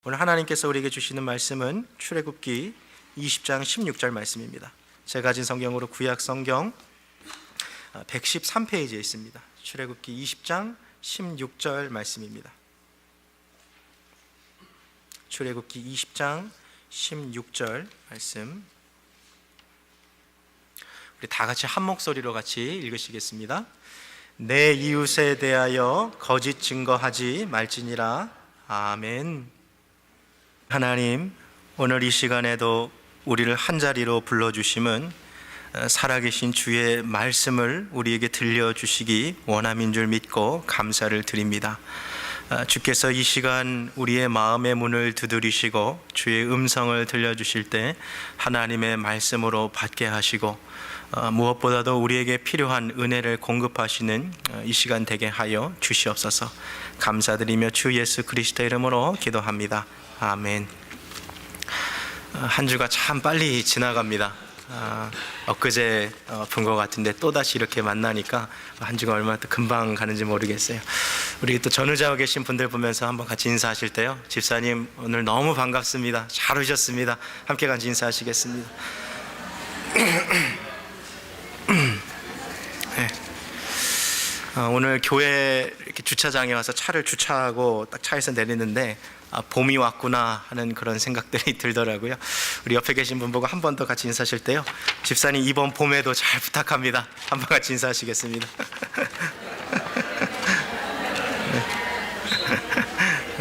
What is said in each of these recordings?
오늘 하나님께서 우리에게 주시는 말씀은 출애굽기 20장 16절 말씀입니다. 제가 가진 성경으로 구약 성경 113페이지에 있습니다. 출애굽기 20장 16절 말씀입니다. 출애굽기 20장 16절 말씀, 우리 다 같이 한 목소리로 같이 읽으시겠습니다. 내 이웃에 대하여 거짓 증거하지 말지니라. 아멘. 하나님, 오늘 이 시간에도 우리를 한자리로 불러주심은 살아계신 주의 말씀을 우리에게 들려주시기 원함인 줄 믿고 감사를 드립니다. 주께서 이 시간 우리의 마음의 문을 두드리시고 주의 음성을 들려주실 때 하나님의 말씀으로 받게 하시고 무엇보다도 우리에게 필요한 은혜를 공급하시는 이 시간 되게 하여 주시옵소서. 감사드리며 주 예수 그리스도의 이름으로 기도합니다. 아멘. 한 주가 참 빨리 지나갑니다. 엊그제 본 것 같은데 또다시 이렇게 만나니까 한 주가 얼마나 또 금방 가는지 모르겠어요. 우리 또 전후자와 계신 분들 보면서 한번 같이 인사하실 때요, 집사님 오늘 너무 반갑습니다, 잘 오셨습니다, 함께 같이 인사하시겠습니다. 네. 오늘 교회 이렇게 주차장에 와서 차를 주차하고 딱 차에서 내리는데 봄이 왔구나 하는 그런 생각들이 들더라고요. 우리 옆에 계신 분 보고 한 번 더 같이 인사하실 때요, 집사님 이번 봄에도 잘 부탁합니다, 한 번 같이 인사하시겠습니다.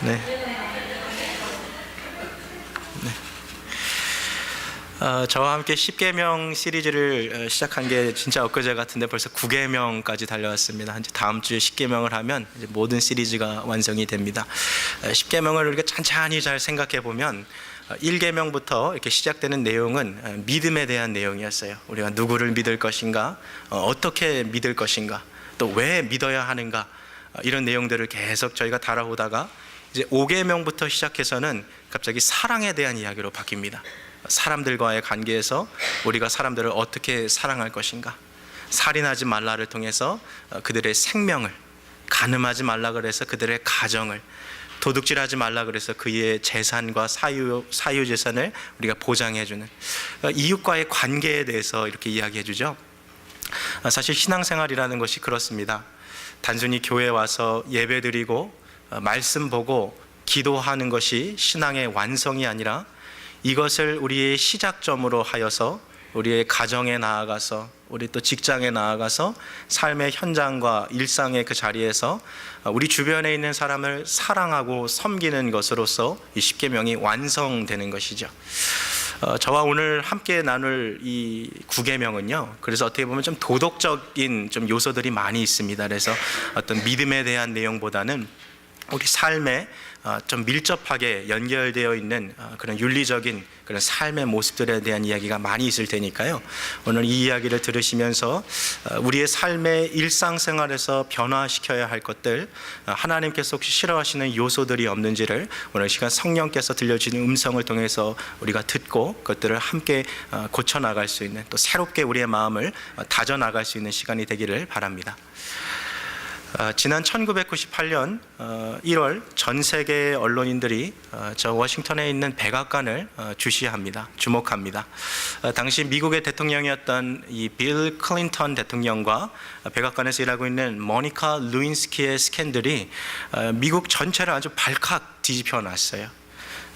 네. 저와 함께 10계명 시리즈를 시작한 게 진짜 엊그제 같은데 벌써 9계명까지 달려왔습니다. 이제 다음 주에 10계명을 하면 이제 모든 시리즈가 완성이 됩니다. 10계명을 우리가 찬찬히 잘 생각해 보면 1계명부터 이렇게 시작되는 내용은 믿음에 대한 내용이었어요. 우리가 누구를 믿을 것인가, 어떻게 믿을 것인가, 또 왜 믿어야 하는가, 이런 내용들을 계속 저희가 다뤄오다가 이제 5계명부터 시작해서는 갑자기 사랑에 대한 이야기로 바뀝니다. 사람들과의 관계에서 우리가 사람들을 어떻게 사랑할 것인가, 살인하지 말라를 통해서 그들의 생명을, 간음하지 말라 그래서 그들의 가정을, 도둑질하지 말라 그래서 그의 재산과 사유재산을 우리가 보장해주는 이웃과의 관계에 대해서 이렇게 이야기해 주죠. 사실 신앙생활이라는 것이 그렇습니다. 단순히 교회에 와서 예배드리고 말씀 보고 기도하는 것이 신앙의 완성이 아니라 이것을 우리의 시작점으로 하여서 우리의 가정에 나아가서, 우리 또 직장에 나아가서 삶의 현장과 일상의 그 자리에서 우리 주변에 있는 사람을 사랑하고 섬기는 것으로서 이 10계명이 완성되는 것이죠. 저와 오늘 함께 나눌 이 9계명은요, 그래서 어떻게 보면 좀 도덕적인 좀 요소들이 많이 있습니다. 그래서 어떤 믿음에 대한 내용보다는 우리 삶에 좀 밀접하게 연결되어 있는 그런 윤리적인 그런 삶의 모습들에 대한 이야기가 많이 있을 테니까요, 오늘 이 이야기를 들으시면서 우리의 삶의 일상생활에서 변화시켜야 할 것들, 하나님께서 혹시 싫어하시는 요소들이 없는지를 오늘 시간 성령께서 들려주는 음성을 통해서 우리가 듣고 그것들을 함께 고쳐나갈 수 있는, 또 새롭게 우리의 마음을 다져나갈 수 있는 시간이 되기를 바랍니다. 지난 1998년 1월 전 세계 언론인들이 저 워싱턴에 있는 백악관을 주목합니다. 당시 미국의 대통령이었던 이 빌 클린턴 대통령과 백악관에서 일하고 있는 모니카 루인스키의 스캔들이 미국 전체를 아주 발칵 뒤집혀 놨어요.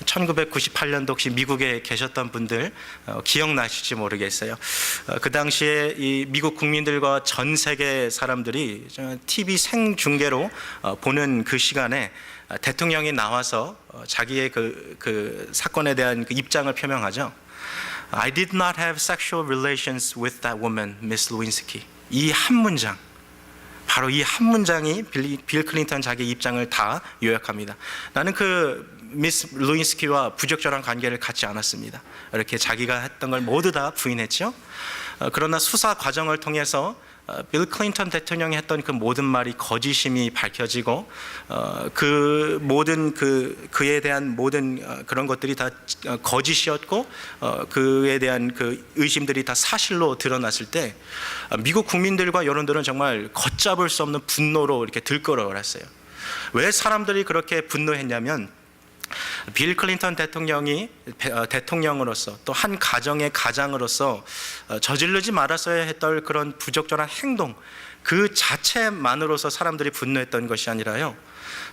1998년도 혹시 미국에 계셨던 분들 기억나실지 모르겠어요. 그 당시에 이 미국 국민들과 전 세계 사람들이 TV 생중계로 보는 그 시간에 대통령이 나와서 자기의 그 사건에 대한 그 입장을 표명하죠. I did not have sexual relations with that woman, Miss Lewinsky. 이 한 문장, 바로 이 한 문장이 빌 클린턴 자기의 입장을 다 요약합니다. 나는 그 미스 루인스키와 부적절한 관계를 갖지 않았습니다. 이렇게 자기가 했던 걸 모두 다 부인했죠. 그러나 수사 과정을 통해서 빌 클린턴 대통령이 했던 그 모든 말이 거짓임이 밝혀지고 그 모든 그에 대한 모든 그런 것들이 다 거짓이었고 그에 대한 그 의심들이 다 사실로 드러났을 때 미국 국민들과 여론들은 정말 걷잡을 수 없는 분노로 이렇게 들끓어버렸어요. 왜 사람들이 그렇게 분노했냐면 빌 클린턴 대통령이 대통령으로서 또 한 가정의 가장으로서 저지르지 말았어야 했던 그런 부적절한 행동, 그 자체만으로서 사람들이 분노했던 것이 아니라요,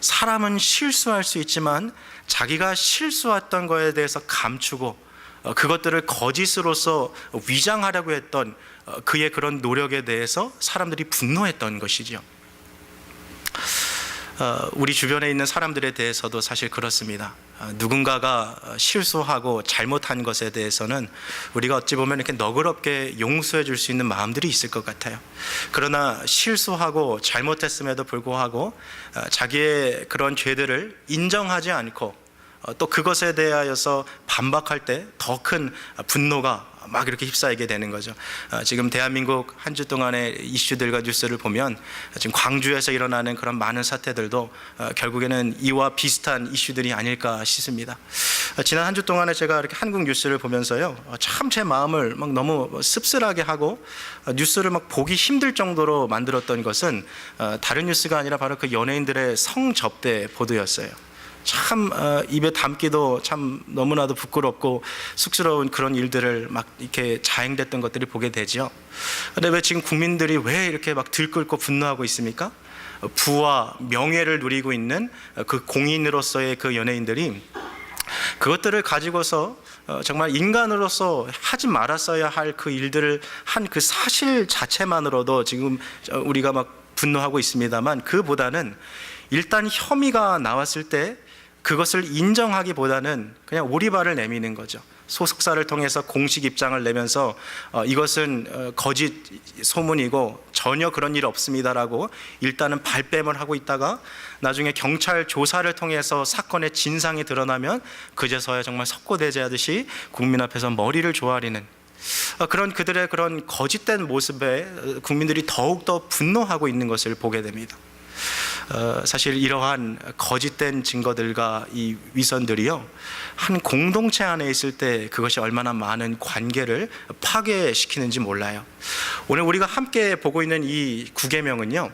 사람은 실수할 수 있지만 자기가 실수했던 거에 대해서 감추고 그것들을 거짓으로서 위장하려고 했던 그의 그런 노력에 대해서 사람들이 분노했던 것이죠. 우리 주변에 있는 사람들에 대해서도 사실 그렇습니다. 누군가가 실수하고 잘못한 것에 대해서는 우리가 어찌 보면 이렇게 너그럽게 용서해 줄 수 있는 마음들이 있을 것 같아요. 그러나 실수하고 잘못했음에도 불구하고 자기의 그런 죄들을 인정하지 않고 또 그것에 대하여서 반박할 때 더 큰 분노가 막 이렇게 휩싸이게 되는 거죠. 지금 대한민국 한 주 동안의 이슈들과 뉴스를 보면 지금 광주에서 일어나는 그런 많은 사태들도 결국에는 이와 비슷한 이슈들이 아닐까 싶습니다. 지난 한 주 동안에 제가 이렇게 한국 뉴스를 보면서요, 참 제 마음을 막 너무 씁쓸하게 하고 뉴스를 막 보기 힘들 정도로 만들었던 것은 다른 뉴스가 아니라 바로 그 연예인들의 성접대 보도였어요. 참 입에 담기도 참 너무나도 부끄럽고 쑥스러운 그런 일들을 막 이렇게 자행됐던 것들을 보게 되죠. 그런데 왜 지금 국민들이 왜 이렇게 막 들끓고 분노하고 있습니까? 부와 명예를 누리고 있는 그 공인으로서의 그 연예인들이 그것들을 가지고서 정말 인간으로서 하지 말았어야 할 그 일들을 한 그 사실 자체만으로도 지금 우리가 막 분노하고 있습니다만, 그보다는 일단 혐의가 나왔을 때 그것을 인정하기보다는 그냥 오리발을 내미는 거죠. 소속사를 통해서 공식 입장을 내면서 이것은 거짓 소문이고 전혀 그런 일 없습니다라고 일단은 발뺌을 하고 있다가 나중에 경찰 조사를 통해서 사건의 진상이 드러나면 그제서야 정말 석고대죄하듯이 국민 앞에서 머리를 조아리는 그런 그들의 그런 거짓된 모습에 국민들이 더욱더 분노하고 있는 것을 보게 됩니다. 사실 이러한 거짓된 증거들과 이 위선들이요, 한 공동체 안에 있을 때 그것이 얼마나 많은 관계를 파괴시키는지 몰라요. 오늘 우리가 함께 보고 있는 이 구계명은요,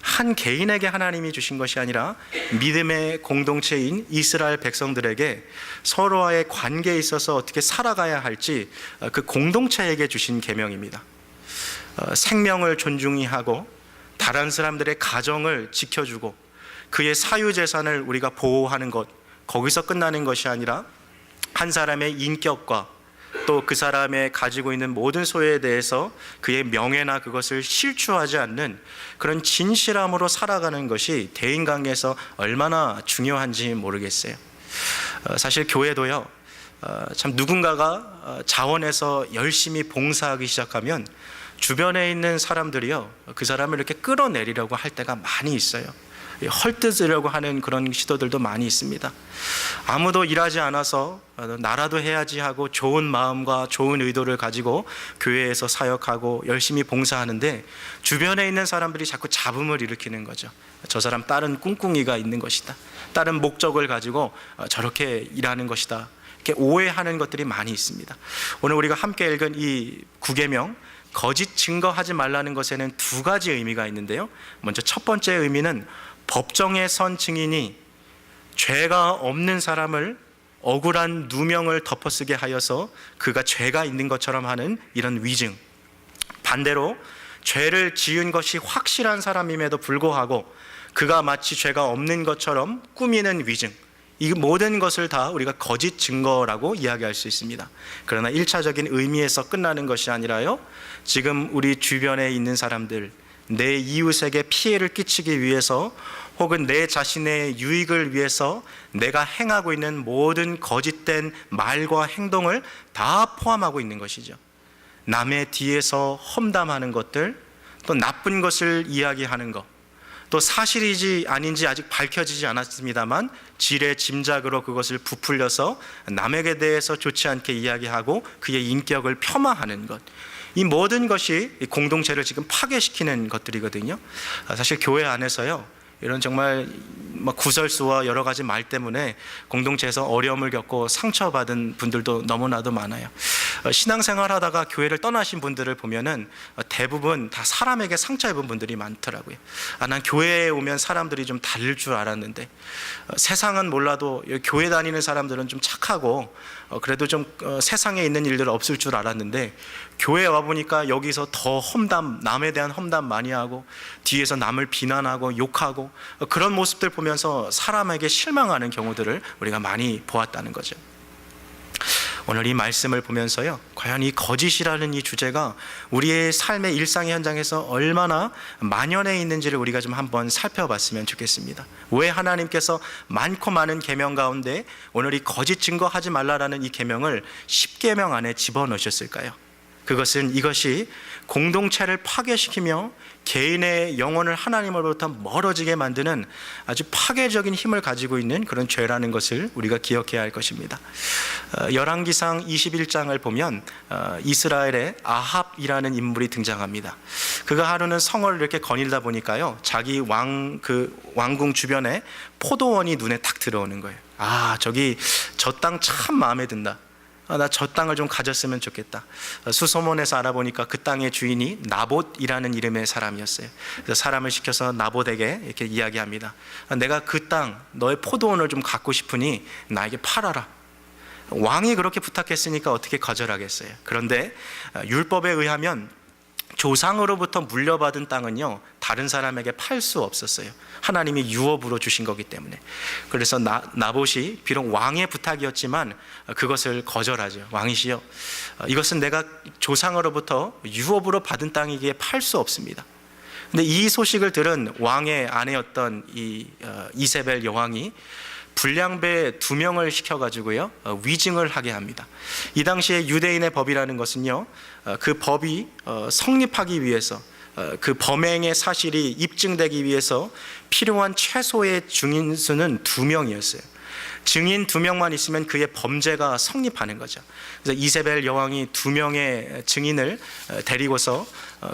한 개인에게 하나님이 주신 것이 아니라 믿음의 공동체인 이스라엘 백성들에게 서로와의 관계에 있어서 어떻게 살아가야 할지 그 공동체에게 주신 계명입니다. 생명을 존중히 하고 다른 사람들의 가정을 지켜주고 그의 사유재산을 우리가 보호하는 것, 거기서 끝나는 것이 아니라 한 사람의 인격과 또 그 사람의 가지고 있는 모든 소유에 대해서 그의 명예나 그것을 실추하지 않는 그런 진실함으로 살아가는 것이 대인관계에서 얼마나 중요한지 모르겠어요. 사실 교회도요, 참 누군가가 자원해서 열심히 봉사하기 시작하면 주변에 있는 사람들이요, 그 사람을 이렇게 끌어내리려고 할 때가 많이 있어요. 헐뜯으려고 하는 그런 시도들도 많이 있습니다. 아무도 일하지 않아서 나라도 해야지 하고 좋은 마음과 좋은 의도를 가지고 교회에서 사역하고 열심히 봉사하는데 주변에 있는 사람들이 자꾸 잡음을 일으키는 거죠. 저 사람 다른 꿍꿍이가 있는 것이다, 다른 목적을 가지고 저렇게 일하는 것이다, 이렇게 오해하는 것들이 많이 있습니다. 오늘 우리가 함께 읽은 이 구계명, 거짓 증거하지 말라는 것에는 두 가지 의미가 있는데요, 먼저 첫 번째 의미는 법정에 선 증인이 죄가 없는 사람을 억울한 누명을 덮어쓰게 하여서 그가 죄가 있는 것처럼 하는 이런 위증, 반대로 죄를 지은 것이 확실한 사람임에도 불구하고 그가 마치 죄가 없는 것처럼 꾸미는 위증, 이 모든 것을 다 우리가 거짓 증거라고 이야기할 수 있습니다. 그러나 1차적인 의미에서 끝나는 것이 아니라요, 지금 우리 주변에 있는 사람들, 내 이웃에게 피해를 끼치기 위해서 혹은 내 자신의 유익을 위해서 내가 행하고 있는 모든 거짓된 말과 행동을 다 포함하고 있는 것이죠. 남의 뒤에서 험담하는 것들, 또 나쁜 것을 이야기하는 것, 또 사실이지 아닌지 아직 밝혀지지 않았습니다만 지레 짐작으로 그것을 부풀려서 남에게 대해서 좋지 않게 이야기하고 그의 인격을 폄하하는 것, 이 모든 것이 공동체를 지금 파괴시키는 것들이거든요. 사실 교회 안에서요, 이런 정말 구설수와 여러 가지 말 때문에 공동체에서 어려움을 겪고 상처받은 분들도 너무나도 많아요. 신앙생활 하다가 교회를 떠나신 분들을 보면은 대부분 다 사람에게 상처 입은 분들이 많더라고요. 난 교회에 오면 사람들이 좀 다를 줄 알았는데, 세상은 몰라도 교회 다니는 사람들은 좀 착하고 그래도 좀 세상에 있는 일들 없을 줄 알았는데, 교회에 와보니까 여기서 더 남에 대한 험담 많이 하고 뒤에서 남을 비난하고 욕하고 그런 모습들 보면서 사람에게 실망하는 경우들을 우리가 많이 보았다는 거죠. 오늘 이 말씀을 보면서요, 과연 이 거짓이라는 이 주제가 우리의 삶의 일상의 현장에서 얼마나 만연해 있는지를 우리가 좀 한번 살펴봤으면 좋겠습니다. 왜 하나님께서 많고 많은 계명 가운데 오늘 이 거짓 증거하지 말라라는 이 계명을 10계명 안에 집어넣으셨을까요? 그것은 이것이 공동체를 파괴시키며 개인의 영혼을 하나님으로부터 멀어지게 만드는 아주 파괴적인 힘을 가지고 있는 그런 죄라는 것을 우리가 기억해야 할 것입니다. 열왕기상 21장을 보면 이스라엘의 아합이라는 인물이 등장합니다. 그가 하루는 성을 이렇게 거닐다 보니까요, 자기 왕궁 주변에 포도원이 눈에 탁 들어오는 거예요. 저기 저 땅 참 마음에 든다. 나 저 땅을 좀 가졌으면 좋겠다. 수소문에서 알아보니까 그 땅의 주인이 나봇이라는 이름의 사람이었어요. 그래서 사람을 시켜서 나봇에게 이렇게 이야기합니다. 내가 그 땅, 너의 포도원을 좀 갖고 싶으니 나에게 팔아라. 왕이 그렇게 부탁했으니까 어떻게 거절하겠어요. 그런데 율법에 의하면 조상으로부터 물려받은 땅은요, 다른 사람에게 팔 수 없었어요. 하나님이 유업으로 주신 거기 때문에. 그래서 나봇이 비록 왕의 부탁이었지만 그것을 거절하죠. 왕이시여, 이것은 내가 조상으로부터 유업으로 받은 땅이기에 팔 수 없습니다. 근데 이 소식을 들은 왕의 아내였던 이세벨 여왕이 불량배 2명을 시켜가지고요, 위증을 하게 합니다. 이 당시에 유대인의 법이라는 것은요, 그 법이 성립하기 위해서, 그 범행의 사실이 입증되기 위해서 필요한 최소의 증인 수는 2명이었어요. 증인 2명만 있으면 그의 범죄가 성립하는 거죠. 그래서 이세벨 여왕이 2명의 증인을 데리고서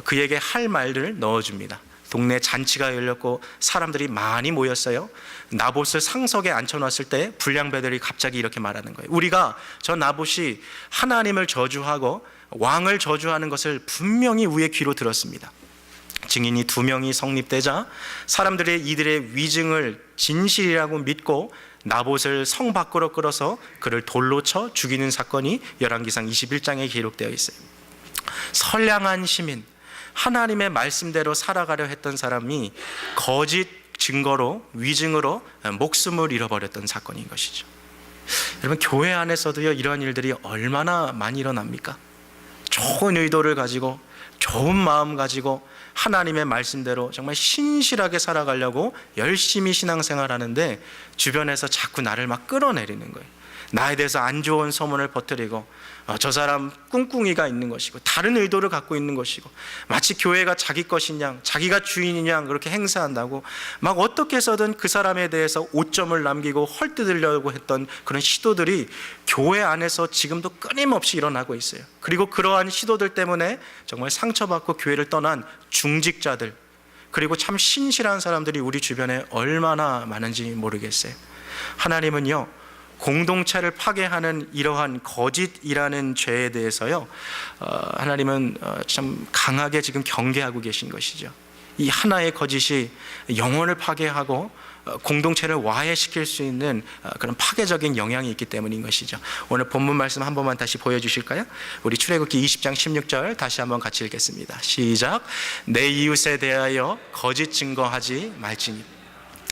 그에게 할 말을 넣어줍니다. 동네 잔치가 열렸고 사람들이 많이 모였어요. 나봇을 상석에 앉혀놨을 때 불량배들이 갑자기 이렇게 말하는 거예요. 우리가 저 나봇이 하나님을 저주하고 왕을 저주하는 것을 분명히 우리의 귀로 들었습니다. 증인이 2명이 성립되자 사람들이 이들의 위증을 진실이라고 믿고 나봇을 성 밖으로 끌어서 그를 돌로 쳐 죽이는 사건이 열왕기상 21장에 기록되어 있어요. 선량한 시민, 하나님의 말씀대로 살아가려 했던 사람이 거짓 증거로, 위증으로 목숨을 잃어버렸던 사건인 것이죠. 여러분, 교회 안에서도요, 이러한 일들이 얼마나 많이 일어납니까? 좋은 의도를 가지고, 좋은 마음 가지고 하나님의 말씀대로 정말 신실하게 살아가려고 열심히 신앙생활하는데 주변에서 자꾸 나를 막 끌어내리는 거예요. 나에 대해서 안 좋은 소문을 퍼뜨리고, 저 사람 꿍꿍이가 있는 것이고 다른 의도를 갖고 있는 것이고, 마치 교회가 자기 것인 양, 자기가 주인인 양 그렇게 행사한다고 막 어떻게 해서든 그 사람에 대해서 오점을 남기고 헐뜯으려고 했던 그런 시도들이 교회 안에서 지금도 끊임없이 일어나고 있어요. 그리고 그러한 시도들 때문에 정말 상처받고 교회를 떠난 중직자들, 그리고 참 신실한 사람들이 우리 주변에 얼마나 많은지 모르겠어요. 하나님은요, 공동체를 파괴하는 이러한 거짓이라는 죄에 대해서요, 하나님은 참 강하게 지금 경계하고 계신 것이죠. 이 하나의 거짓이 영혼을 파괴하고 공동체를 와해시킬 수 있는 그런 파괴적인 영향이 있기 때문인 것이죠. 오늘 본문 말씀 한 번만 다시 보여주실까요? 우리 출애굽기 20장 16절 다시 한번 같이 읽겠습니다. 시작. 내 이웃에 대하여 거짓 증거하지 말지니.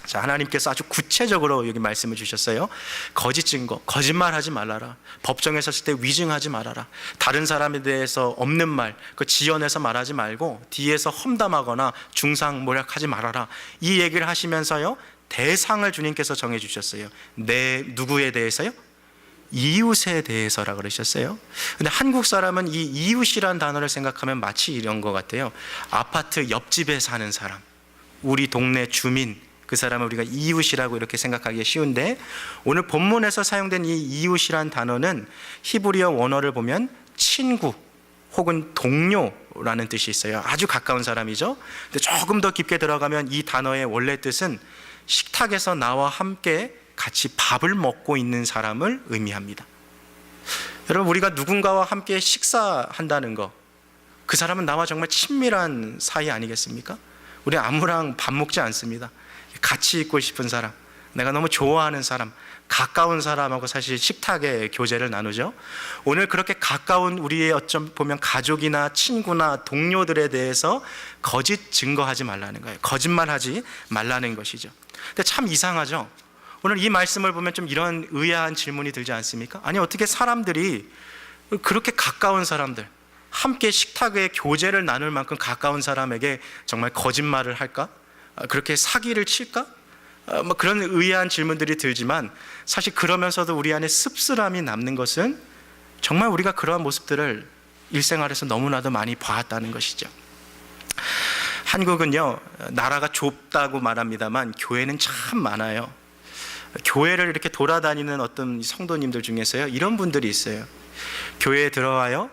자, 하나님께서 아주 구체적으로 여기 말씀을 주셨어요. 거짓 증거, 거짓말하지 말아라. 법정에 섰을 때 위증하지 말아라. 다른 사람에 대해서 없는 말, 그 지어내서 말하지 말고 뒤에서 험담하거나 중상모략하지 말아라. 이 얘기를 하시면서요, 대상을 주님께서 정해 주셨어요. 누구에 대해서요? 이웃에 대해서라 그러셨어요. 근데 한국 사람은 이 이웃이란 단어를 생각하면 마치 이런 것 같아요. 아파트 옆집에 사는 사람, 우리 동네 주민, 그 사람을 우리가 이웃이라고 이렇게 생각하기 쉬운데, 오늘 본문에서 사용된 이 이웃이란 단어는 히브리어 원어를 보면 친구 혹은 동료 교라는 뜻이 있어요. 아주 가까운 사람이죠. 근데 조금 더 깊게 들어가면 이 단어의 원래 뜻은 식탁에서 나와 함께 같이 밥을 먹고 있는 사람을 의미합니다. 여러분, 우리가 누군가와 함께 식사한다는 거, 그 사람은 나와 정말 친밀한 사이 아니겠습니까? 우리 아무랑 밥 먹지 않습니다. 같이 있고 싶은 사람, 내가 너무 좋아하는 사람, 가까운 사람하고 사실 식탁에 교제를 나누죠. 오늘 그렇게 가까운 우리의 어쩜 보면 가족이나 친구나 동료들에 대해서 거짓 증거하지 말라는 거예요. 거짓말하지 말라는 것이죠. 근데 참 이상하죠. 오늘 이 말씀을 보면 좀 이런 의아한 질문이 들지 않습니까? 아니, 어떻게 사람들이 그렇게 가까운 사람들, 함께 식탁에 교제를 나눌 만큼 가까운 사람에게 정말 거짓말을 할까? 그렇게 사기를 칠까? 뭐 그런 의아한 질문들이 들지만, 사실 그러면서도 우리 안에 씁쓸함이 남는 것은 정말 우리가 그러한 모습들을 일생활에서 너무나도 많이 봐왔다는 것이죠. 한국은요, 나라가 좁다고 말합니다만 교회는 참 많아요. 교회를 이렇게 돌아다니는 어떤 성도님들 중에서요, 이런 분들이 있어요. 교회에 들어와요,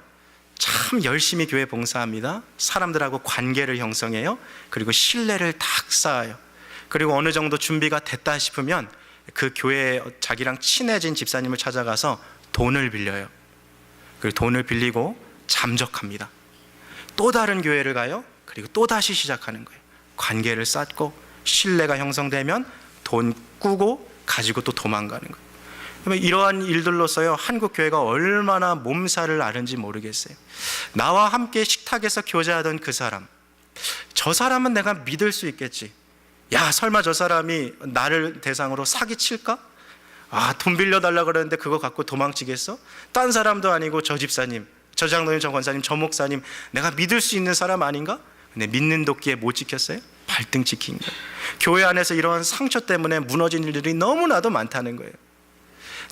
참 열심히 교회 봉사합니다. 사람들하고 관계를 형성해요. 그리고 신뢰를 딱 쌓아요. 그리고 어느 정도 준비가 됐다 싶으면 그 교회에 자기랑 친해진 집사님을 찾아가서 돈을 빌려요. 그리고 돈을 빌리고 잠적합니다. 또 다른 교회를 가요. 그리고 또 다시 시작하는 거예요. 관계를 쌓고 신뢰가 형성되면 돈 꾸고 가지고 또 도망가는 거예요. 그러면 이러한 일들로서요, 한국 교회가 얼마나 몸살을 앓은지 모르겠어요. 나와 함께 식탁에서 교제하던 그 사람, 저 사람은 내가 믿을 수 있겠지. 야, 설마 저 사람이 나를 대상으로 사기칠까? 돈 빌려달라 그러는데 그거 갖고 도망치겠어? 딴 사람도 아니고 저 집사님, 저 장로님, 저 권사님, 저 목사님, 내가 믿을 수 있는 사람 아닌가? 근데 믿는 도끼에 못 지켰어요? 발등 지킨 거예요. 교회 안에서 이런 상처 때문에 무너진 일들이 너무나도 많다는 거예요.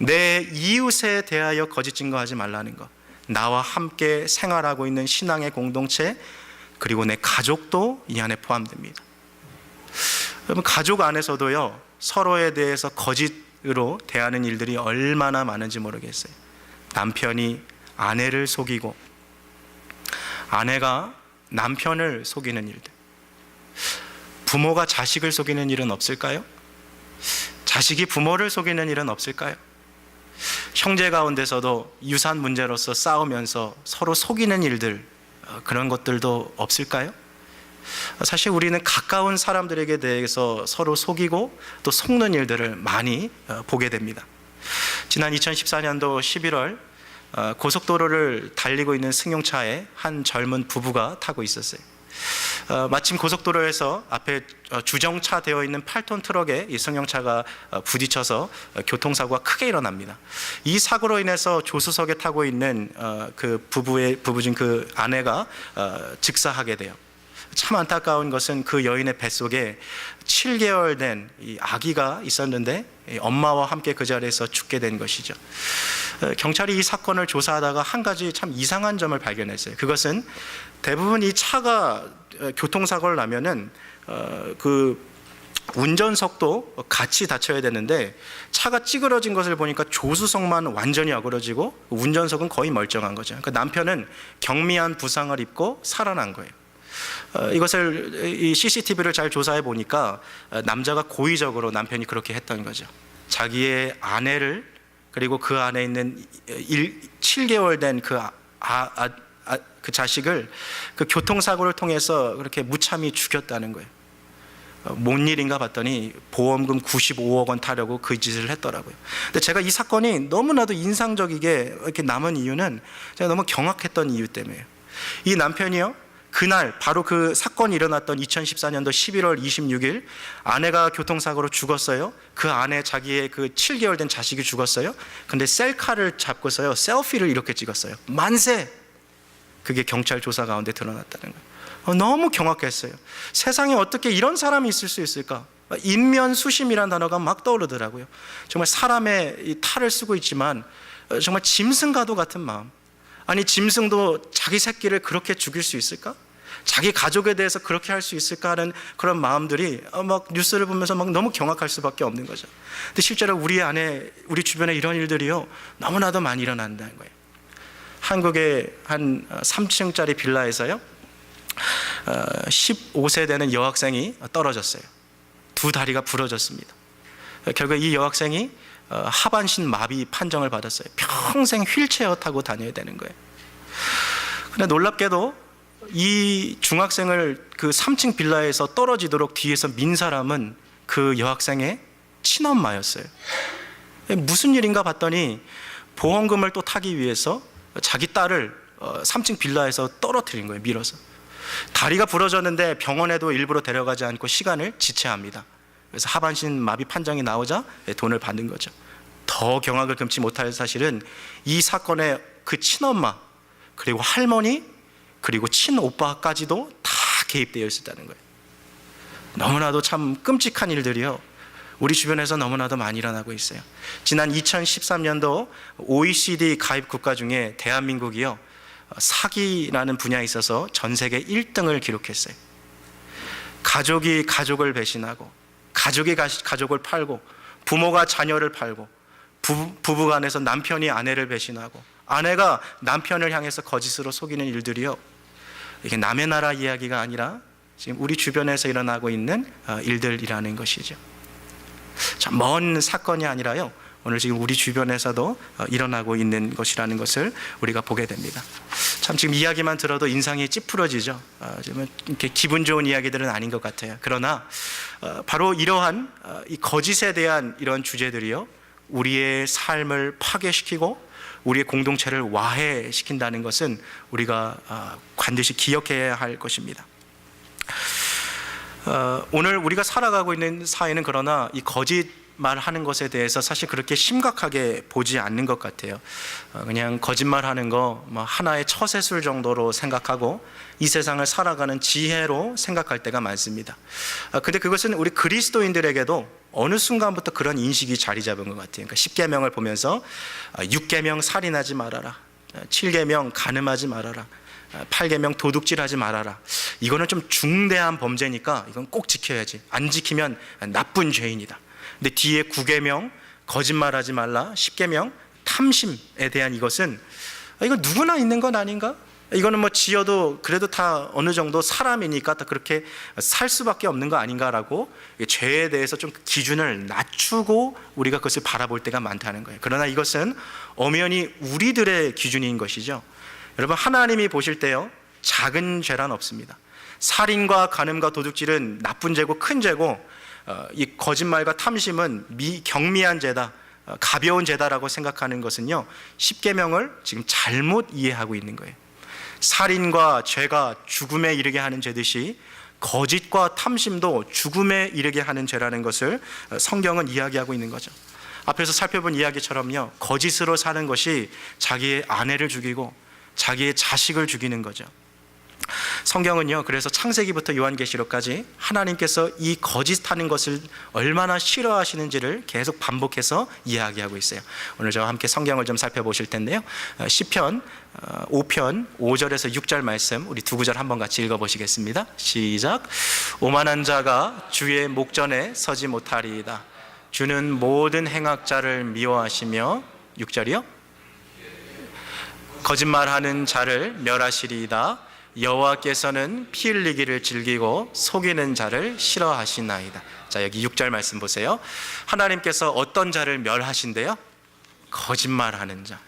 내 이웃에 대하여 거짓 증거하지 말라는 것, 나와 함께 생활하고 있는 신앙의 공동체, 그리고 내 가족도 이 안에 포함됩니다. 여러분, 가족 안에서도요, 서로에 대해서 거짓으로 대하는 일들이 얼마나 많은지 모르겠어요. 남편이 아내를 속이고 아내가 남편을 속이는 일들, 부모가 자식을 속이는 일은 없을까요? 자식이 부모를 속이는 일은 없을까요? 형제 가운데서도 유산 문제로서 싸우면서 서로 속이는 일들, 그런 것들도 없을까요? 사실 우리는 가까운 사람들에게 대해서 서로 속이고 또 속는 일들을 많이 보게 됩니다. 지난 2014년도 11월 고속도로를 달리고 있는 승용차에 한 젊은 부부가 타고 있었어요. 마침 고속도로에서 앞에 주정차 되어 있는 8톤 트럭에 이 승용차가 부딪혀서 교통사고가 크게 일어납니다. 이 사고로 인해서 조수석에 타고 있는 그 부부진 그 아내가 즉사하게 돼요. 참 안타까운 것은 그 여인의 뱃속에 7개월 된 이 아기가 있었는데 엄마와 함께 그 자리에서 죽게 된 것이죠. 경찰이 이 사건을 조사하다가 한 가지 참 이상한 점을 발견했어요. 그것은 대부분 이 차가 교통사고를 나면은 그 운전석도 같이 다쳐야 되는데, 차가 찌그러진 것을 보니까 조수석만 완전히 어그러지고 운전석은 거의 멀쩡한 거죠. 그러니까 남편은 경미한 부상을 입고 살아난 거예요. 이것을 이 CCTV를 잘 조사해 보니까 남자가 고의적으로, 남편이 그렇게 했던 거죠. 자기의 아내를, 그리고 그 안에 있는 7개월 된 그 자식을 그 교통사고를 통해서 그렇게 무참히 죽였다는 거예요. 뭔 일인가 봤더니 보험금 95억 원 타려고 그 짓을 했더라고요. 근데 제가 이 사건이 너무나도 인상적이게 이렇게 남은 이유는 제가 너무 경악했던 이유 때문에요. 이 남편이요, 그날 바로 그 사건이 일어났던 2014년도 11월 26일 아내가 교통사고로 죽었어요. 그 안에 자기의 그 7개월 된 자식이 죽었어요. 근데 셀카를 잡고서요, 셀피를 이렇게 찍었어요. 만세! 그게 경찰 조사 가운데 드러났다는 거예요. 너무 경악했어요. 세상에 어떻게 이런 사람이 있을 수 있을까? 인면수심이라는 단어가 막 떠오르더라고요. 정말 사람의 이 탈을 쓰고 있지만 정말 짐승과도 같은 마음. 아니, 짐승도 자기 새끼를 그렇게 죽일 수 있을까? 자기 가족에 대해서 그렇게 할 수 있을까 하는 그런 마음들이 막 뉴스를 보면서 막 너무 경악할 수밖에 없는 거죠. 근데 실제로 우리 안에, 우리 주변에 이런 일들이요, 너무나도 많이 일어난다는 거예요. 한국의 한 3층짜리 빌라에서요, 15세 되는 여학생이 떨어졌어요. 두 다리가 부러졌습니다. 결국 이 여학생이 하반신 마비 판정을 받았어요. 평생 휠체어 타고 다녀야 되는 거예요. 근데 놀랍게도 이 중학생을 그 3층 빌라에서 떨어지도록 뒤에서 민 사람은 그 여학생의 친엄마였어요. 무슨 일인가 봤더니 보험금을 또 타기 위해서 자기 딸을 3층 빌라에서 떨어뜨린 거예요. 밀어서. 다리가 부러졌는데 병원에도 일부러 데려가지 않고 시간을 지체합니다. 그래서 하반신 마비 판정이 나오자 돈을 받는 거죠. 더 경악을 금치 못할 사실은 이 사건의 그 친엄마, 그리고 할머니, 그리고 친오빠까지도 다 개입되어 있었다는 거예요. 너무나도 참 끔찍한 일들이요, 우리 주변에서 너무나도 많이 일어나고 있어요. 지난 2013년도 OECD 가입 국가 중에 대한민국이요, 사기라는 분야에 있어서 전 세계 1등을 기록했어요. 가족이 가족을 배신하고, 가족이 가족을 팔고, 부모가 자녀를 팔고, 부부간에서 남편이 아내를 배신하고, 아내가 남편을 향해서 거짓으로 속이는 일들이요, 이게 남의 나라 이야기가 아니라 지금 우리 주변에서 일어나고 있는 일들이라는 것이죠. 참 먼 사건이 아니라요, 오늘 지금 우리 주변에서도 일어나고 있는 것이라는 것을 우리가 보게 됩니다. 참 지금 이야기만 들어도 인상이 찌푸러지죠. 지금 이렇게 기분 좋은 이야기들은 아닌 것 같아요. 그러나 바로 이러한 이 거짓에 대한 이런 주제들이요, 우리의 삶을 파괴시키고 우리의 공동체를 와해시킨다는 것은 우리가 반드시 기억해야 할 것입니다. 오늘 우리가 살아가고 있는 사회는 그러나 이 거짓말하는 것에 대해서 사실 그렇게 심각하게 보지 않는 것 같아요. 그냥 거짓말하는 거 하나의 처세술 정도로 생각하고 이 세상을 살아가는 지혜로 생각할 때가 많습니다. 근데 그것은 우리 그리스도인들에게도 어느 순간부터 그런 인식이 자리 잡은 것 같아요. 그러니까 10계명을 보면서 6계명 살인하지 말아라, 7계명 간음하지 말아라, 8계명 도둑질하지 말아라, 이거는 좀 중대한 범죄니까 이건 꼭 지켜야지, 안 지키면 나쁜 죄인이다. 근데 뒤에 9계명 거짓말하지 말라, 10계명 탐심에 대한 이것은 이거 누구나 있는 건 아닌가? 이거는 뭐 지어도 그래도 다 어느 정도 사람이니까 다 그렇게 살 수밖에 없는 거 아닌가라고 죄에 대해서 좀 기준을 낮추고 우리가 그것을 바라볼 때가 많다는 거예요. 그러나 이것은 엄연히 우리들의 기준인 것이죠. 여러분, 하나님이 보실 때요, 작은 죄란 없습니다. 살인과 간음과 도둑질은 나쁜 죄고 큰 죄고, 이 거짓말과 탐심은 경미한 죄다, 가벼운 죄다라고 생각하는 것은요, 10계명을 지금 잘못 이해하고 있는 거예요. 살인과 죄가 죽음에 이르게 하는 죄듯이 거짓과 탐심도 죽음에 이르게 하는 죄라는 것을 성경은 이야기하고 있는 거죠. 앞에서 살펴본 이야기처럼요, 거짓으로 사는 것이 자기의 아내를 죽이고 자기의 자식을 죽이는 거죠. 성경은요, 그래서 창세기부터 요한계시록까지 하나님께서 이 거짓하는 것을 얼마나 싫어하시는지를 계속 반복해서 이야기하고 있어요. 오늘 저와 함께 성경을 좀 살펴보실 텐데요, 시편 5편 5절에서 6절 말씀, 우리 두 구절 한번 같이 읽어보시겠습니다. 시작. 오만한 자가 주의 목전에 서지 못하리이다. 주는 모든 행악자를 미워하시며, 6절이요, 거짓말하는 자를 멸하시리이다. 여호와께서는 피 흘리기를 즐기고 속이는 자를 싫어하시나이다. 자, 여기 6절 말씀 보세요. 하나님께서 어떤 자를 멸하신대요? 거짓말하는 자.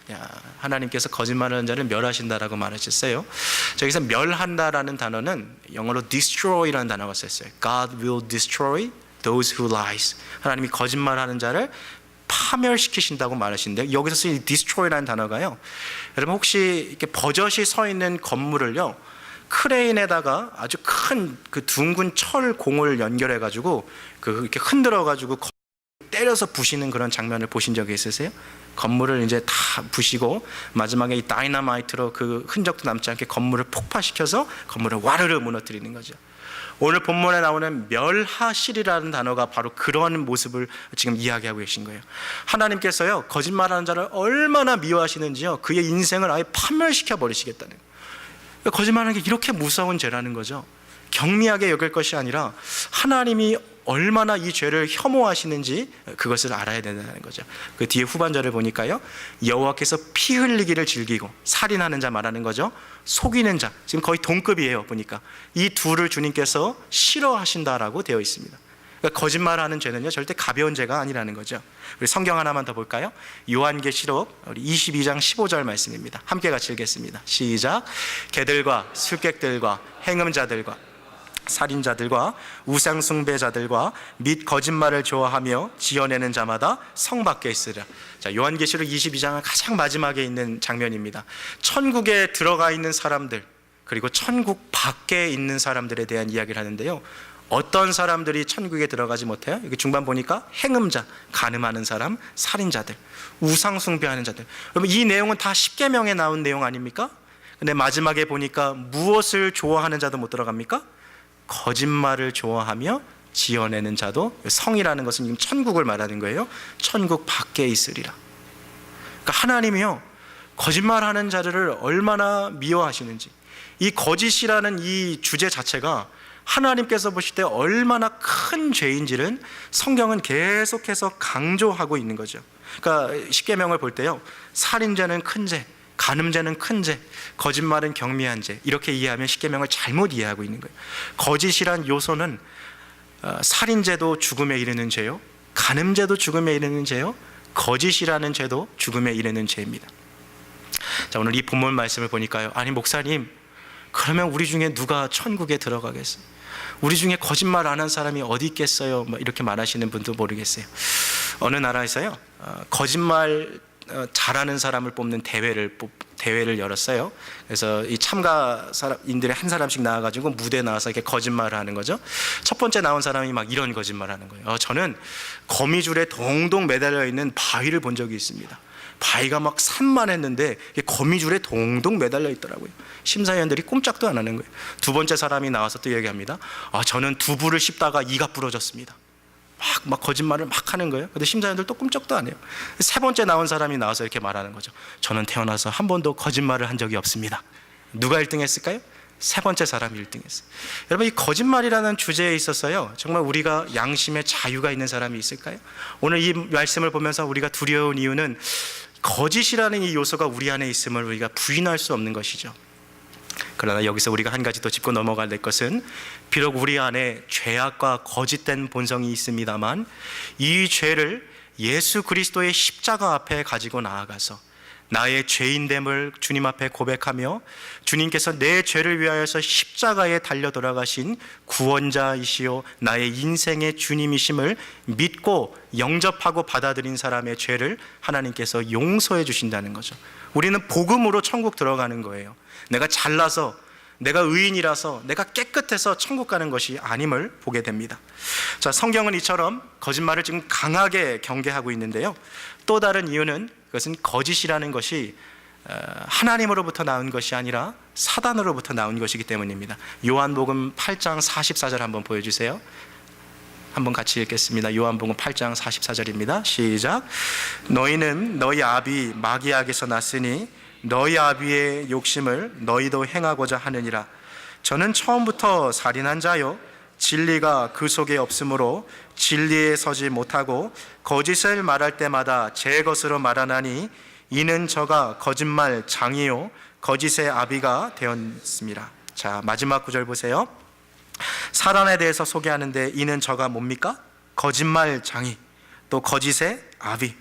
하나님께서 거짓말하는 자를 멸하신다라고 말하셨어요. 저기서 멸한다라는 단어는 영어로 destroy라는 단어가 썼어요. God will destroy those who lies. 하나님이 거짓말하는 자를 파멸시키신다고 말하시는데, 여기서 쓰인 destroy라는 단어가요, 여러분 혹시 이렇게 버젓이 서 있는 건물을요, 크레인에다가 아주 큰 그 둥근 철 공을 연결해 가지고 이렇게 흔들어 가지고 때려서 부시는 그런 장면을 보신 적이 있으세요? 건물을 이제 다 부시고 마지막에 이 다이너마이트로 그 흔적도 남지 않게 건물을 폭파시켜서 건물을 와르르 무너뜨리는 거죠. 오늘 본문에 나오는 멸하시리라는 단어가 바로 그런 모습을 지금 이야기하고 계신 거예요. 하나님께서요, 거짓말하는 자를 얼마나 미워하시는지요, 그의 인생을 아예 파멸시켜 버리시겠다는 거예요. 거짓말하는 게 이렇게 무서운 죄라는 거죠. 경미하게 여길 것이 아니라 하나님이 얼마나 이 죄를 혐오하시는지 그것을 알아야 된다는 거죠. 그 뒤에 후반절을 보니까요, 여호와께서 피 흘리기를 즐기고, 살인하는 자 말하는 거죠, 속이는 자, 지금 거의 동급이에요. 보니까 이 둘을 주님께서 싫어하신다라고 되어 있습니다. 그러니까 거짓말하는 죄는요 절대 가벼운 죄가 아니라는 거죠. 우리 성경 하나만 더 볼까요? 요한계시록 22장 15절 말씀입니다. 함께 같이 읽겠습니다. 시작. 개들과 술객들과 행음자들과 살인자들과 우상숭배자들과 및 거짓말을 좋아하며 지어내는 자마다 성 밖에 있으리라. 자, 요한계시록 22장은 가장 마지막에 있는 장면입니다. 천국에 들어가 있는 사람들, 그리고 천국 밖에 있는 사람들에 대한 이야기를 하는데요, 어떤 사람들이 천국에 들어가지 못해요? 여기 중반 보니까 행음자, 간음하는 사람, 살인자들, 우상숭배하는 자들. 여러분, 이 내용은 다 십계명에 나온 내용 아닙니까? 근데 마지막에 보니까 무엇을 좋아하는 자도 못 들어갑니까? 거짓말을 좋아하며 지어내는 자도, 성이라는 것은 지금 천국을 말하는 거예요. 천국 밖에 있으리라. 그러니까 하나님이요, 거짓말하는 자들을 얼마나 미워하시는지, 이 거짓이라는 이 주제 자체가 하나님께서 보실 때 얼마나 큰 죄인지를 성경은 계속해서 강조하고 있는 거죠. 그러니까 십계명을 볼 때요, 살인죄는 큰 죄, 간음죄는 큰 죄, 거짓말은 경미한 죄, 이렇게 이해하면 십계명을 잘못 이해하고 있는 거예요. 거짓이란 요소는 살인죄도 죽음에 이르는 죄요, 간음죄도 죽음에 이르는 죄요, 거짓이라는 죄도 죽음에 이르는 죄입니다. 자, 오늘 이 본문 말씀을 보니까요, 아니 목사님, 그러면 우리 중에 누가 천국에 들어가겠어요? 우리 중에 거짓말 안 한 사람이 어디 있겠어요? 이렇게 말하시는 분도 모르겠어요. 어느 나라에서요, 거짓말 잘하는 사람을 뽑는 대회를 열었어요. 그래서 이 참가인들의 한 사람씩 나와가지고 무대에 나와서 이렇게 거짓말을 하는 거죠. 첫 번째 나온 사람이 막 이런 거짓말을 하는 거예요. 저는 거미줄에 동동 매달려 있는 바위를 본 적이 있습니다. 바위가 막 산만했는데 거미줄에 동동 매달려 있더라고요. 심사위원들이 꼼짝도 안 하는 거예요. 두 번째 사람이 나와서 또 얘기합니다. 저는 두부를 씹다가 이가 부러졌습니다. 막 거짓말을 막 하는 거예요. 근데 심사위원들 또 꼼짝도 안 해요. 세 번째 나온 사람이 나와서 이렇게 말하는 거죠. 저는 태어나서 한 번도 거짓말을 한 적이 없습니다. 누가 1등 했을까요? 세 번째 사람이 1등 했어요. 여러분, 이 거짓말이라는 주제에 있어서요, 정말 우리가 양심의 자유가 있는 사람이 있을까요? 오늘 이 말씀을 보면서 우리가 두려운 이유는 거짓이라는 이 요소가 우리 안에 있음을 우리가 부인할 수 없는 것이죠. 그러나 여기서 우리가 한 가지 더 짚고 넘어갈 것은, 비록 우리 안에 죄악과 거짓된 본성이 있습니다만 이 죄를 예수 그리스도의 십자가 앞에 가지고 나아가서 나의 죄인됨을 주님 앞에 고백하며, 주님께서 내 죄를 위하여서 십자가에 달려 돌아가신 구원자이시오 나의 인생의 주님이심을 믿고 영접하고 받아들인 사람의 죄를 하나님께서 용서해 주신다는 거죠. 우리는 복음으로 천국 들어가는 거예요. 내가 잘나서, 내가 의인이라서, 내가 깨끗해서 천국 가는 것이 아님을 보게 됩니다. 자, 성경은 이처럼 거짓말을 지금 강하게 경계하고 있는데요, 또 다른 이유는, 그것은 거짓이라는 것이 하나님으로부터 나온 것이 아니라 사단으로부터 나온 것이기 때문입니다. 요한복음 8장 44절 한번 보여주세요. 한번 같이 읽겠습니다. 요한복음 8장 44절입니다. 시작. 너희는 너희 아비 마귀에게서 났으니 너희 아비의 욕심을 너희도 행하고자 하느니라. 저는 처음부터 살인한 자요, 진리가 그 속에 없으므로 진리에 서지 못하고 거짓을 말할 때마다 제 것으로 말하나니 이는 저가 거짓말 장이요 거짓의 아비가 되었습니다. 자, 마지막 구절 보세요. 사단에 대해서 소개하는데 이는 저가 뭡니까? 거짓말 장이, 또 거짓의 아비,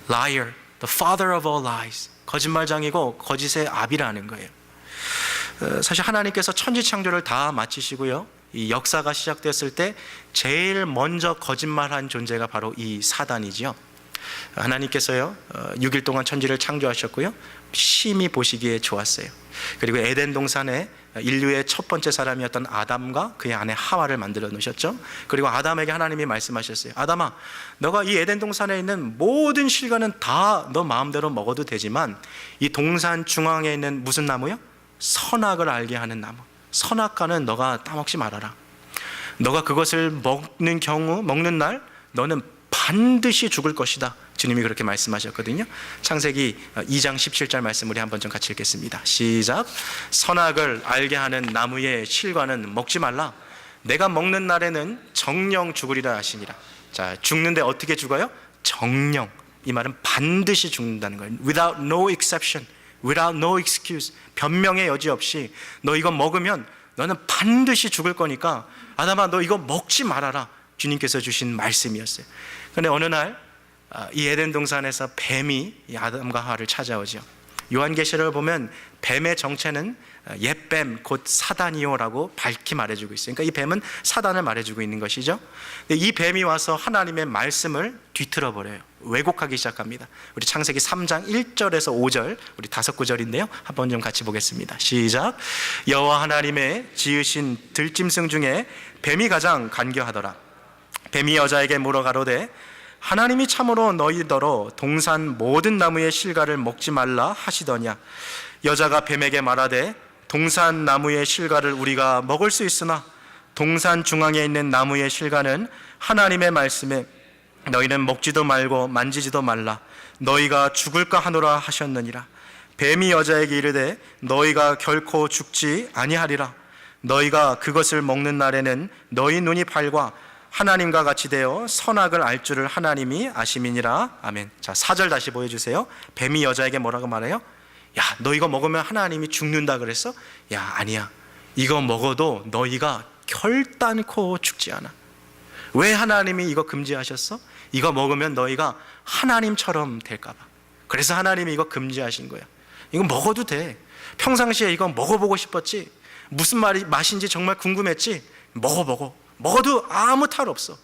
liar, the father of all lies. 거짓말장이고 거짓의 아비라는 거예요. 사실 하나님께서 천지창조를 다 마치시고요, 이 역사가 시작됐을 때 제일 먼저 거짓말한 존재가 바로 이 사단이지요. 하나님께서요 6일 동안 천지를 창조하셨고요, 심히 보시기에 좋았어요. 그리고 에덴 동산에 인류의 첫 번째 사람이었던 아담과 그의 아내 하와를 만들어 놓으셨죠. 그리고 아담에게 하나님이 말씀하셨어요. 아담아, 너가 이 에덴 동산에 있는 모든 실과는 다 너 마음대로 먹어도 되지만 이 동산 중앙에 있는 무슨 나무요? 선악을 알게 하는 나무, 선악과는 너가 따먹지 말아라. 너가 그것을 먹는 날 너는 반드시 죽을 것이다. 주님이 그렇게 말씀하셨거든요. 창세기 2장 17절 말씀 우리 한번 좀 같이 읽겠습니다. 시작. 선악을 알게 하는 나무의 실과는 먹지 말라. 내가 먹는 날에는 정령 죽으리라 하시니라. 자, 죽는데 어떻게 죽어요? 정령. 이 말은 반드시 죽는다는 거예요. Without no exception, without no excuse. 변명의 여지 없이 너 이거 먹으면 너는 반드시 죽을 거니까 아담아 너 이거 먹지 말아라. 주님께서 주신 말씀이었어요. 그런데 어느 날 이 에덴 동산에서 뱀이 이 아담과 하와를 찾아오죠. 요한계시록을 보면 뱀의 정체는 옛뱀 곧 사단이요라고 밝히 말해주고 있어요. 그러니까 이 뱀은 사단을 말해주고 있는 것이죠. 이 뱀이 와서 하나님의 말씀을 뒤틀어 버려요. 왜곡하기 시작합니다. 우리 창세기 3장 1절에서 5절, 우리 5구절인데요. 한번 좀 같이 보겠습니다. 시작. 여호와 하나님의 지으신 들짐승 중에 뱀이 가장 간교하더라. 뱀이 여자에게 물어 가로되 하나님이 참으로 너희더러 동산 모든 나무의 실과를 먹지 말라 하시더냐. 여자가 뱀에게 말하되 동산 나무의 실과를 우리가 먹을 수 있으나 동산 중앙에 있는 나무의 실과는 하나님의 말씀에 너희는 먹지도 말고 만지지도 말라. 너희가 죽을까 하노라 하셨느니라. 뱀이 여자에게 이르되 너희가 결코 죽지 아니하리라. 너희가 그것을 먹는 날에는 너희 눈이 밝아 하나님과 같이 되어 선악을 알 줄을 하나님이 아심이니라. 아멘. 자, 4절 다시 보여주세요. 뱀이 여자에게 뭐라고 말해요? 야, 너 이거 먹으면 하나님이 죽는다 그랬어? 야, 아니야. 이거 먹어도 너희가 결단코 죽지 않아. 왜 하나님이 이거 금지하셨어? 이거 먹으면 너희가 하나님처럼 될까 봐. 그래서 하나님이 이거 금지하신 거야. 이거 먹어도 돼. 평상시에 이거 먹어보고 싶었지. 무슨 맛인지 정말 궁금했지. 먹어도 아무 탈 없어.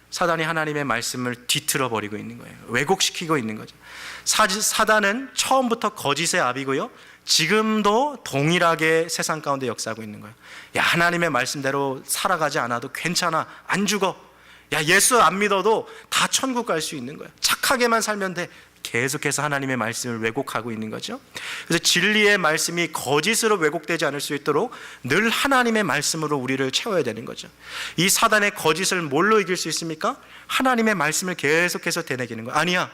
사단이 하나님의 말씀을 뒤틀어 버리고 있는 거예요. 왜곡시키고 있는 거죠. 사단은 처음부터 거짓의 아비고요, 지금도 동일하게 세상 가운데 역사하고 있는 거예요. 야, 하나님의 말씀대로 살아가지 않아도 괜찮아. 안 죽어. 야, 예수 안 믿어도 다 천국 갈 수 있는 거야. 착하게만 살면 돼. 계속해서 하나님의 말씀을 왜곡하고 있는 거죠. 그래서 진리의 말씀이 거짓으로 왜곡되지 않을 수 있도록 늘 하나님의 말씀으로 우리를 채워야 되는 거죠. 이 사단의 거짓을 뭘로 이길 수 있습니까? 하나님의 말씀을 계속해서 되뇌기는 거예요. 아니야,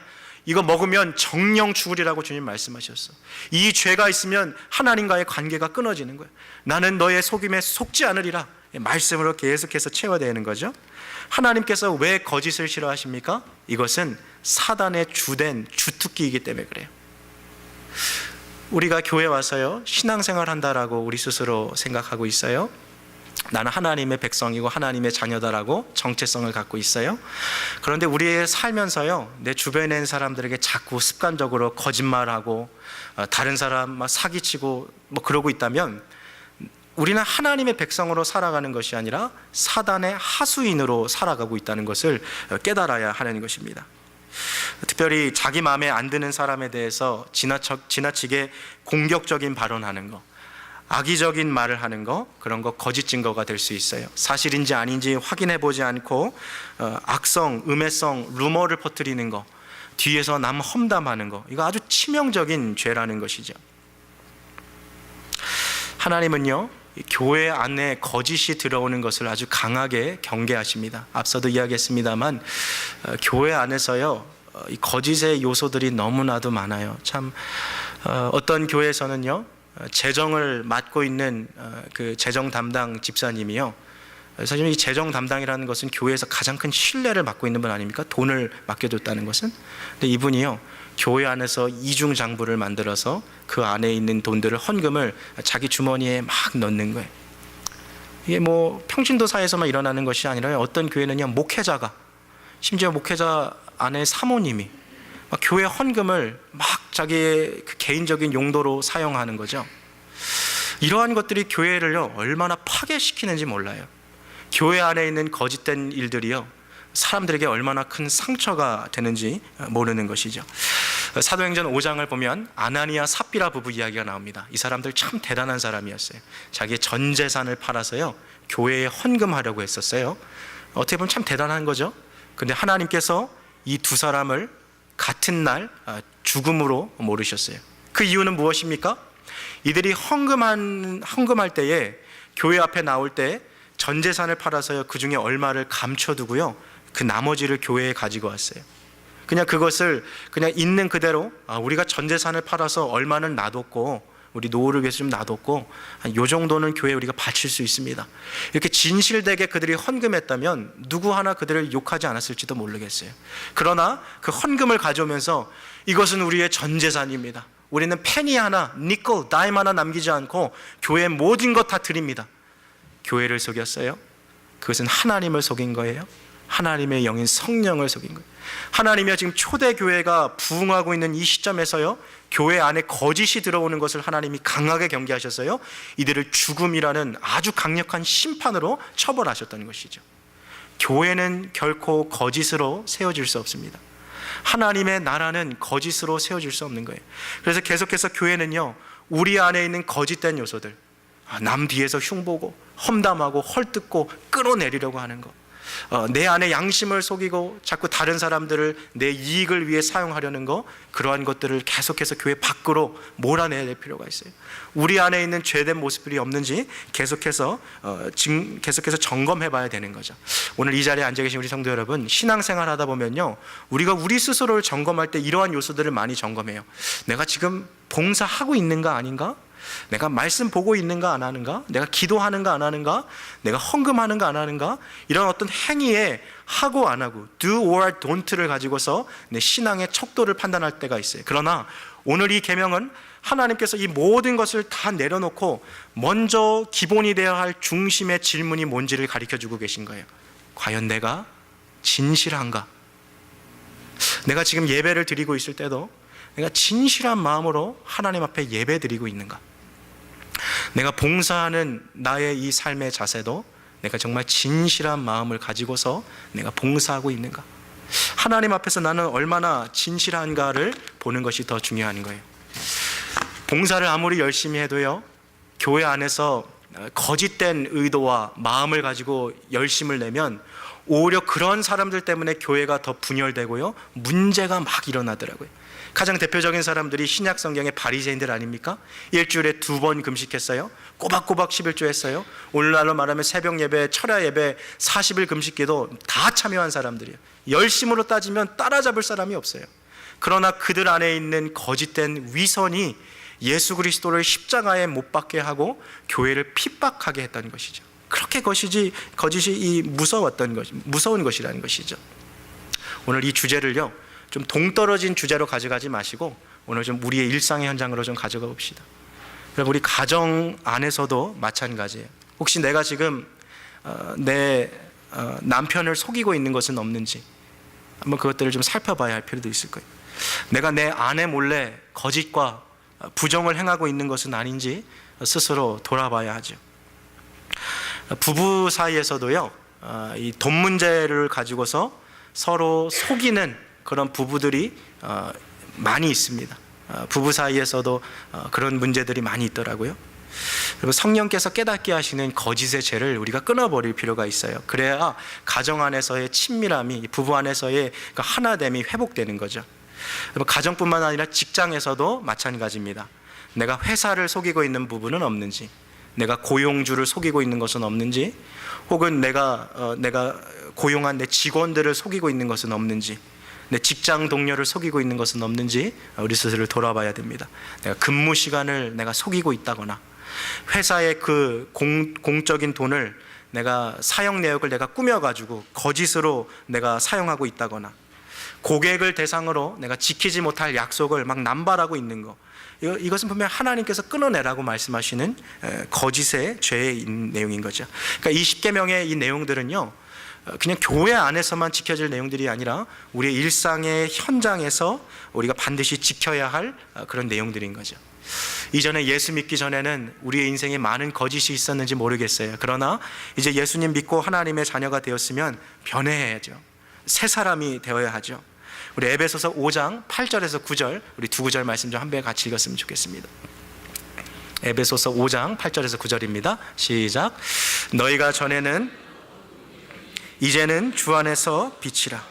이거 먹으면 정령 죽으리라고 주님 말씀하셨어. 이 죄가 있으면 하나님과의 관계가 끊어지는 거예요. 나는 너의 속임에 속지 않으리라. 말씀으로 계속해서 채워내는 거죠. 하나님께서 왜 거짓을 싫어하십니까? 이것은 사단의 주된 주특기이기 때문에 그래요. 우리가 교회 와서요, 신앙생활 한다라고 우리 스스로 생각하고 있어요. 나는 하나님의 백성이고 하나님의 자녀다라고 정체성을 갖고 있어요. 그런데 우리 살면서요, 내 주변에 있는 사람들에게 자꾸 습관적으로 거짓말하고 다른 사람 사기치고 그러고 있다면 우리는 하나님의 백성으로 살아가는 것이 아니라 사단의 하수인으로 살아가고 있다는 것을 깨달아야 하는 것입니다. 특별히 자기 마음에 안 드는 사람에 대해서 지나치게 공격적인 발언하는 거, 악의적인 말을 하는 거, 그런 거 거짓 증거가 될 수 있어요. 사실인지 아닌지 확인해 보지 않고 악성, 음해성, 루머를 퍼뜨리는 거, 뒤에서 남 험담하는 거, 이거 아주 치명적인 죄라는 것이죠. 하나님은요, 교회 안에 거짓이 들어오는 것을 아주 강하게 경계하십니다. 앞서도 이야기했습니다만 교회 안에서요, 이 거짓의 요소들이 너무나도 많아요. 참 어떤 교회에서는요, 재정을 맡고 있는 그 재정 담당 집사님이요, 사실 이 재정 담당이라는 것은 교회에서 가장 큰 신뢰를 받고 있는 분 아닙니까? 돈을 맡겨줬다는 것은. 근데 이분이요, 교회 안에서 이중장부를 만들어서 그 안에 있는 돈들을, 헌금을 자기 주머니에 막 넣는 거예요. 이게 뭐 평신도사에서만 일어나는 것이 아니라 어떤 교회는요, 목회자가, 심지어 목회자 안에 사모님이 막 교회 헌금을 막 자기의 그 개인적인 용도로 사용하는 거죠. 이러한 것들이 교회를요, 얼마나 파괴시키는지 몰라요. 교회 안에 있는 거짓된 일들이요, 사람들에게 얼마나 큰 상처가 되는지 모르는 것이죠. 사도행전 5장을 보면 아나니아 삽비라 부부 이야기가 나옵니다. 이 사람들 참 대단한 사람이었어요. 자기의 전 재산을 팔아서요, 교회에 헌금하려고 했었어요. 어떻게 보면 참 대단한 거죠. 근데 하나님께서 이 두 사람을 같은 날 죽음으로 모르셨어요. 그 이유는 무엇입니까? 이들이 헌금할 때에 교회 앞에 나올 때 전 재산을 팔아서요, 그 중에 얼마를 감춰두고요, 그 나머지를 교회에 가지고 왔어요. 그냥 그것을 그냥 있는 그대로 우리가 전 재산을 팔아서 얼마는 놔뒀고 우리 노후를 위해서 좀 놔뒀고 한 요 정도는 교회에 우리가 바칠 수 있습니다. 이렇게 진실되게 그들이 헌금했다면 누구 하나 그들을 욕하지 않았을지도 모르겠어요. 그러나 그 헌금을 가져오면서 이것은 우리의 전 재산입니다. 우리는 페니 하나, 니kel, 다임 하나 남기지 않고 교회 모든 것 다 드립니다. 교회를 속였어요? 그것은 하나님을 속인 거예요. 하나님의 영인 성령을 속인 거예요. 하나님이 지금 초대교회가 부흥하고 있는 이 시점에서요, 교회 안에 거짓이 들어오는 것을 하나님이 강하게 경계하셨어요. 이들을 죽음이라는 아주 강력한 심판으로 처벌하셨던 것이죠. 교회는 결코 거짓으로 세워질 수 없습니다. 하나님의 나라는 거짓으로 세워질 수 없는 거예요. 그래서 계속해서 교회는요, 우리 안에 있는 거짓된 요소들, 남 뒤에서 흉보고 험담하고 헐뜯고 끌어내리려고 하는 것, 내 안에 양심을 속이고 자꾸 다른 사람들을 내 이익을 위해 사용하려는 것, 그러한 것들을 계속해서 교회 밖으로 몰아내야 될 필요가 있어요. 우리 안에 있는 죄된 모습들이 없는지 계속해서 점검해 봐야 되는 거죠. 오늘 이 자리에 앉아 계신 우리 성도 여러분, 신앙생활 하다 보면요, 우리가 우리 스스로를 점검할 때 이러한 요소들을 많이 점검해요. 내가 지금 봉사하고 있는가 아닌가? 내가 말씀 보고 있는가 안 하는가? 내가 기도하는가 안 하는가? 내가 헌금하는가 안 하는가? 이런 어떤 행위에 하고 안 하고, do or don't를 가지고서 내 신앙의 척도를 판단할 때가 있어요. 그러나 오늘 이 계명은 하나님께서 이 모든 것을 다 내려놓고 먼저 기본이 되어야 할 중심의 질문이 뭔지를 가르쳐주고 계신 거예요. 과연 내가 진실한가? 내가 지금 예배를 드리고 있을 때도 내가 진실한 마음으로 하나님 앞에 예배 드리고 있는가? 내가 봉사하는 나의 이 삶의 자세도 내가 정말 진실한 마음을 가지고서 내가 봉사하고 있는가? 하나님 앞에서 나는 얼마나 진실한가를 보는 것이 더 중요한 거예요. 봉사를 아무리 열심히 해도요, 교회 안에서 거짓된 의도와 마음을 가지고 열심을 내면 오히려 그런 사람들 때문에 교회가 더 분열되고요, 문제가 막 일어나더라고요. 가장 대표적인 사람들이 신약 성경의 바리새인들 아닙니까? 일주일에 2번 금식했어요. 꼬박꼬박 11조 했어요. 오늘날로 말하면 새벽 예배, 철야 예배, 40일 금식기도 다 참여한 사람들이에요. 열심으로 따지면 따라잡을 사람이 없어요. 그러나 그들 안에 있는 거짓된 위선이 예수 그리스도를 십자가에 못 박게 하고 교회를 핍박하게 했던 것이죠. 그렇게 거짓이 무서운 것이라는 것이죠. 오늘 이 주제를요, 좀 동떨어진 주제로 가져가지 마시고 오늘 좀 우리의 일상의 현장으로 좀 가져가 봅시다. 여러분, 우리 가정 안에서도 마찬가지예요. 혹시 내가 지금 내 남편을 속이고 있는 것은 없는지 한번 그것들을 좀 살펴봐야 할 필요도 있을 거예요. 내가 내 아내 몰래 거짓과 부정을 행하고 있는 것은 아닌지 스스로 돌아봐야 하죠. 부부 사이에서도요, 이 돈 문제를 가지고서 서로 속이는 그런 부부들이 많이 있습니다. 부부 사이에서도 그런 문제들이 많이 있더라고요. 그리고 성령께서 깨닫게 하시는 거짓의 죄를 우리가 끊어버릴 필요가 있어요. 그래야 가정 안에서의 친밀함이, 부부 안에서의 그 하나됨이 회복되는 거죠. 가정뿐만 아니라 직장에서도 마찬가지입니다. 내가 회사를 속이고 있는 부분은 없는지, 내가 고용주를 속이고 있는 것은 없는지, 혹은 내가 고용한 내 직원들을 속이고 있는 것은 없는지, 내 직장 동료를 속이고 있는 것은 없는지 우리 스스로를 돌아봐야 됩니다. 내가 근무 시간을 내가 속이고 있다거나, 회사의 그 공적인 돈을 내가 사용 내역을 내가 꾸며가지고 거짓으로 내가 사용하고 있다거나, 고객을 대상으로 내가 지키지 못할 약속을 막 남발하고 있는 거, 이것은 분명 하나님께서 끊어내라고 말씀하시는 거짓의 죄의 내용인 거죠. 그러니까 이 십계명의 이 내용들은요, 그냥 교회 안에서만 지켜질 내용들이 아니라 우리의 일상의 현장에서 우리가 반드시 지켜야 할 그런 내용들인 거죠. 이전에 예수 믿기 전에는 우리의 인생에 많은 거짓이 있었는지 모르겠어요. 그러나 이제 예수님 믿고 하나님의 자녀가 되었으면 변해야죠. 새 사람이 되어야 하죠. 우리 에베소서 5장 8절에서 9절, 우리 두 구절 말씀 좀 한 배 같이 읽었으면 좋겠습니다. 에베소서 5장 8절에서 9절입니다. 시작. 너희가 전에는 이제는 주 안에서 빛이라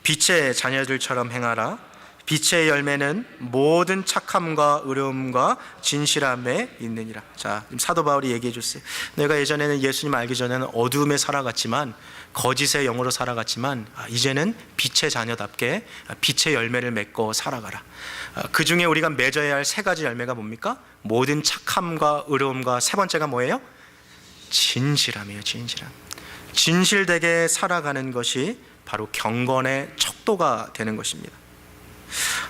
빛의 자녀들처럼 행하라. 빛의 열매는 모든 착함과 의로움과 진실함에 있느니라. 자, 지금 사도 바울이 얘기해 줬어요. 내가 예전에는 예수님 알기 전에는 어두움에 살아갔지만, 거짓의 영으로 살아갔지만, 이제는 빛의 자녀답게 빛의 열매를 맺고 살아가라. 그 중에 우리가 맺어야 할 세 가지 열매가 뭡니까? 모든 착함과 의로움과 세 번째가 뭐예요? 진실함이에요. 진실함. 진실되게 살아가는 것이 바로 경건의 척도가 되는 것입니다.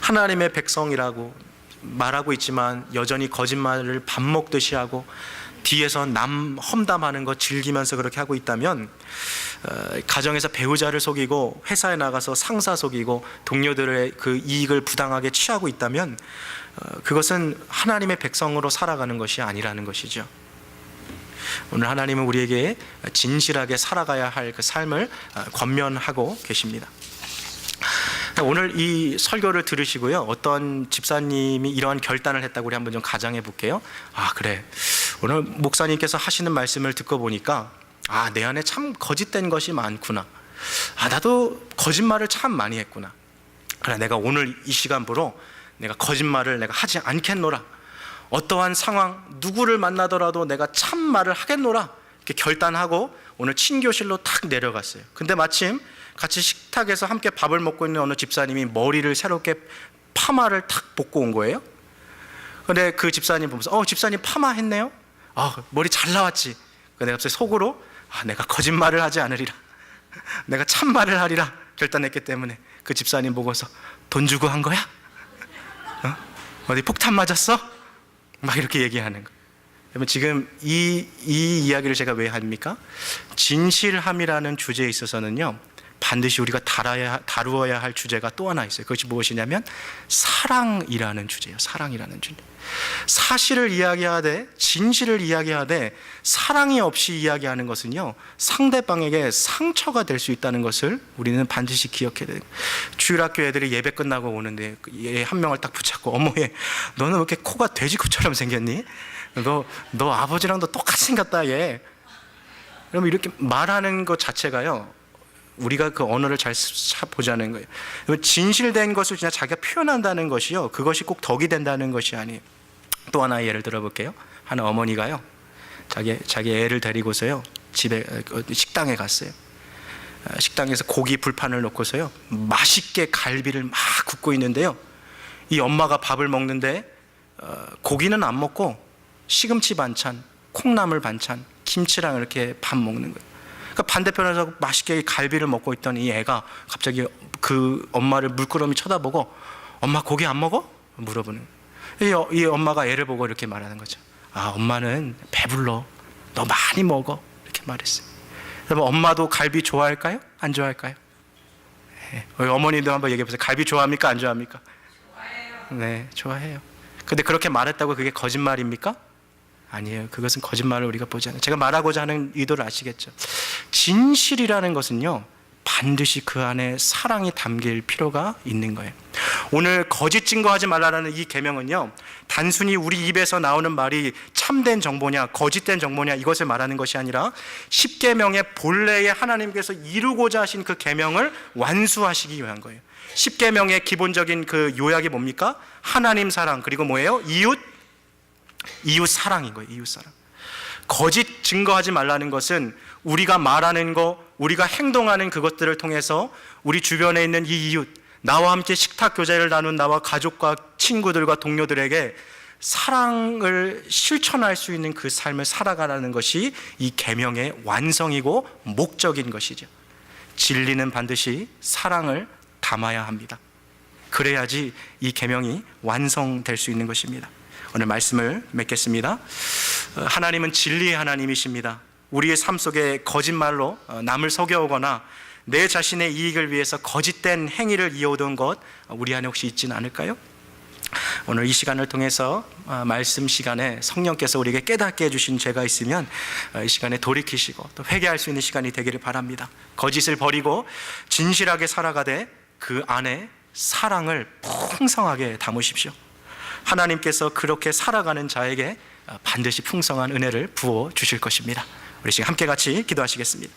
하나님의 백성이라고 말하고 있지만 여전히 거짓말을 밥 먹듯이 하고 뒤에서 남 험담하는 거 즐기면서 그렇게 하고 있다면, 가정에서 배우자를 속이고 회사에 나가서 상사 속이고 동료들의 그 이익을 부당하게 취하고 있다면, 그것은 하나님의 백성으로 살아가는 것이 아니라는 것이죠. 오늘 하나님은 우리에게 진실하게 살아가야 할 그 삶을 권면하고 계십니다. 오늘 이 설교를 들으시고요, 어떤 집사님이 이러한 결단을 했다고 우리 한번 좀 가정해 볼게요. 그래, 오늘 목사님께서 하시는 말씀을 듣고 보니까 내 안에 참 거짓된 것이 많구나. 나도 거짓말을 참 많이 했구나. 그래, 내가 오늘 이 시간부로 내가 거짓말을 내가 하지 않겠노라. 어떠한 상황, 누구를 만나더라도 내가 참말을 하겠노라. 이렇게 결단하고 오늘 친교실로 탁 내려갔어요. 근데 마침 같이 식탁에서 함께 밥을 먹고 있는 어느 집사님이 머리를 새롭게 파마를 탁 볶고 온 거예요. 근데 그 집사님 보면서 집사님 파마했네요? 머리 잘 나왔지? 내가 갑자기 속으로 내가 거짓말을 하지 않으리라, 내가 참말을 하리라 결단했기 때문에 그 집사님 보고서 돈 주고 한 거야? 어디 폭탄 맞았어? 막 이렇게 얘기하는 거예요. 여러분, 지금 이 이야기를 제가 왜 합니까? 진실함이라는 주제에 있어서는요, 반드시 우리가 다루어야 할 주제가 또 하나 있어요. 그것이 무엇이냐면 사랑이라는 주제예요. 사랑이라는 주제. 사실을 이야기하되, 진실을 이야기하되 사랑이 없이 이야기하는 것은요, 상대방에게 상처가 될 수 있다는 것을 우리는 반드시 기억해야 돼요. 주일학교 애들이 예배 끝나고 오는데 얘 한 명을 딱 붙잡고, 어머, 얘 너는 왜 이렇게 코가 돼지코처럼 생겼니? 너 아버지랑도 똑같이 생겼다, 얘. 그러면 이렇게 말하는 것 자체가요, 우리가 그 언어를 잘 보자는 거예요. 진실된 것을 진짜 자기가 표현한다는 것이요, 그것이 꼭 덕이 된다는 것이 아니에요. 또 하나 예를 들어볼게요. 한 어머니가요, 자기 애를 데리고서요, 집에 식당에 갔어요. 식당에서 고기 불판을 놓고서요, 맛있게 갈비를 막 굽고 있는데요, 이 엄마가 밥을 먹는데 고기는 안 먹고 시금치 반찬, 콩나물 반찬, 김치랑 이렇게 밥 먹는 거예요. 그러니까 반대편에서 맛있게 갈비를 먹고 있던 이 애가 갑자기 그 엄마를 물끄러미 쳐다보고, 엄마 고기 안 먹어? 물어보는 거예요. 이 엄마가 애를 보고 이렇게 말하는 거죠. 엄마는 배불러, 너 많이 먹어, 이렇게 말했어요. 그럼 엄마도 갈비 좋아할까요? 안 좋아할까요? 네. 어머니도 한번 얘기해 보세요. 갈비 좋아합니까? 안 좋아합니까? 좋아해요. 네, 좋아해요. 근데 그렇게 말했다고 그게 거짓말입니까? 아니에요. 그것은 거짓말을 우리가 보지 않아요. 제가 말하고자 하는 의도를 아시겠죠? 진실이라는 것은요, 반드시 그 안에 사랑이 담길 필요가 있는 거예요. 오늘 거짓 증거하지 말라는 이 계명은요, 단순히 우리 입에서 나오는 말이 참된 정보냐 거짓된 정보냐 이것을 말하는 것이 아니라 10계명의 본래의 하나님께서 이루고자 하신 그 계명을 완수하시기 위한 거예요. 10계명의 기본적인 그 요약이 뭡니까? 하나님 사랑, 그리고 뭐예요? 이웃 사랑인 거예요. 이웃 사랑. 거짓 증거하지 말라는 것은 우리가 말하는 거, 우리가 행동하는 그것들을 통해서 우리 주변에 있는 이 이웃, 나와 함께 식탁 교제를 나눈 나와 가족과 친구들과 동료들에게 사랑을 실천할 수 있는 그 삶을 살아가라는 것이 이 계명의 완성이고 목적인 것이죠. 진리는 반드시 사랑을 담아야 합니다. 그래야지 이 계명이 완성될 수 있는 것입니다. 오늘 말씀을 맺겠습니다. 하나님은 진리의 하나님이십니다. 우리의 삶 속에 거짓말로 남을 속여오거나 내 자신의 이익을 위해서 거짓된 행위를 이어오던 것 우리 안에 혹시 있지는 않을까요? 오늘 이 시간을 통해서 말씀 시간에 성령께서 우리에게 깨닫게 해주신 죄가 있으면 이 시간에 돌이키시고 또 회개할 수 있는 시간이 되기를 바랍니다. 거짓을 버리고 진실하게 살아가되 그 안에 사랑을 풍성하게 담으십시오. 하나님께서 그렇게 살아가는 자에게 반드시 풍성한 은혜를 부어 주실 것입니다. 우리 지금 함께 같이 기도하시겠습니다.